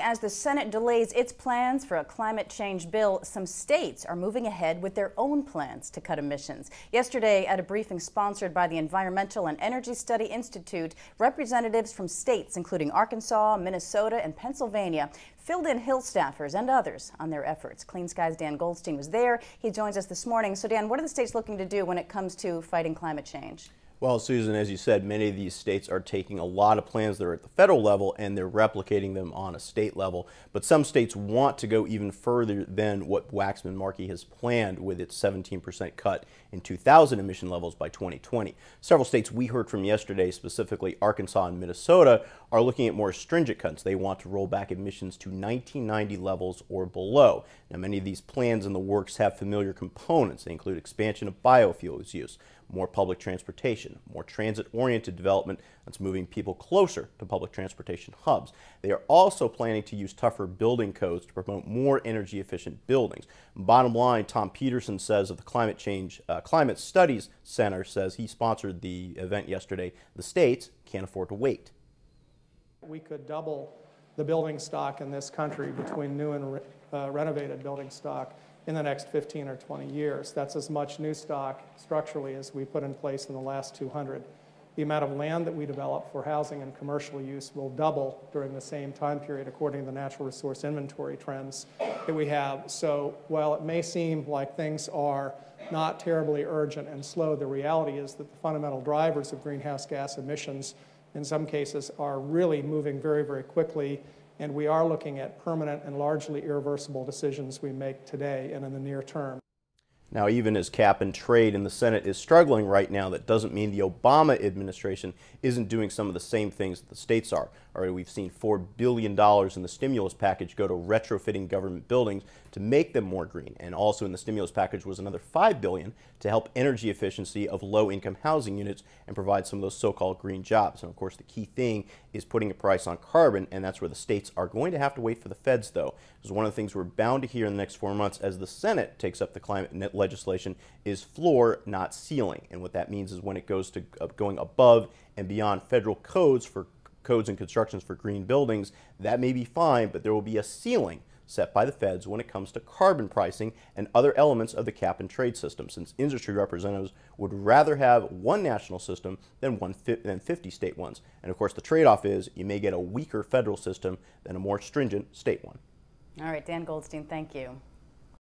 as the Senate delays its plans for a climate change bill, some states are moving ahead with their own plans to cut emissions. Yesterday, at a briefing sponsored by the Environmental and Energy Study Institute, representatives from states including Arkansas, Minnesota, and Pennsylvania filled in Hill staffers and others on their efforts. Clean Skies' Dan Goldstein was there. He joins us this morning. So, Dan, what are the states looking to do when it comes to fighting climate change? Well, Susan, as you said, many of these states are taking a lot of plans that are at the federal level and they're replicating them on a state level. But some states want to go even further than what Waxman-Markey has planned with its 17% cut in 2000 emission levels by 2020. Several states we heard from yesterday, specifically Arkansas and Minnesota, are looking at more stringent cuts. They want to roll back emissions to 1990 levels or below. Now, many of these plans in the works have familiar components. They include expansion of biofuels use, more public transportation, more transit-oriented development that's moving people closer to public transportation hubs. They are also planning to use tougher building codes to promote more energy-efficient buildings. Bottom line, Tom Peterson says of the Climate Studies Center, says he sponsored the event yesterday. The states can't afford to wait. We could double the building stock in this country between new and renovated building stock in the next 15 or 20 years. That's as much new stock structurally as we put in place in the last 200. The amount of land that we develop for housing and commercial use will double during the same time period according to the natural resource inventory trends that we have. So while it may seem like things are not terribly urgent and slow, the reality is that the fundamental drivers of greenhouse gas emissions in some cases are really moving very, very quickly. And we are looking at permanent and largely irreversible decisions we make today and in the near term. Now, even as cap and trade in the Senate is struggling right now, that doesn't mean the Obama administration isn't doing some of the same things that the states are. Already we've seen $4 billion in the stimulus package go to retrofitting government buildings to make them more green. And also in the stimulus package was another $5 billion to help energy efficiency of low-income housing units and provide some of those so-called green jobs. And of course, the key thing is putting a price on carbon, and that's where the states are going to have to wait for the feds, though. Because one of the things we're bound to hear in the next 4 months as the Senate takes up the climate legislation is floor, not ceiling. And what that means is when it goes to going above and beyond federal codes and constructions for green buildings, that may be fine, but there will be a ceiling set by the feds when it comes to carbon pricing and other elements of the cap and trade system, since industry representatives would rather have one national system than 50 state ones. And of course, the trade-off is you may get a weaker federal system than a more stringent state one. All right, Dan Goldstein, thank you.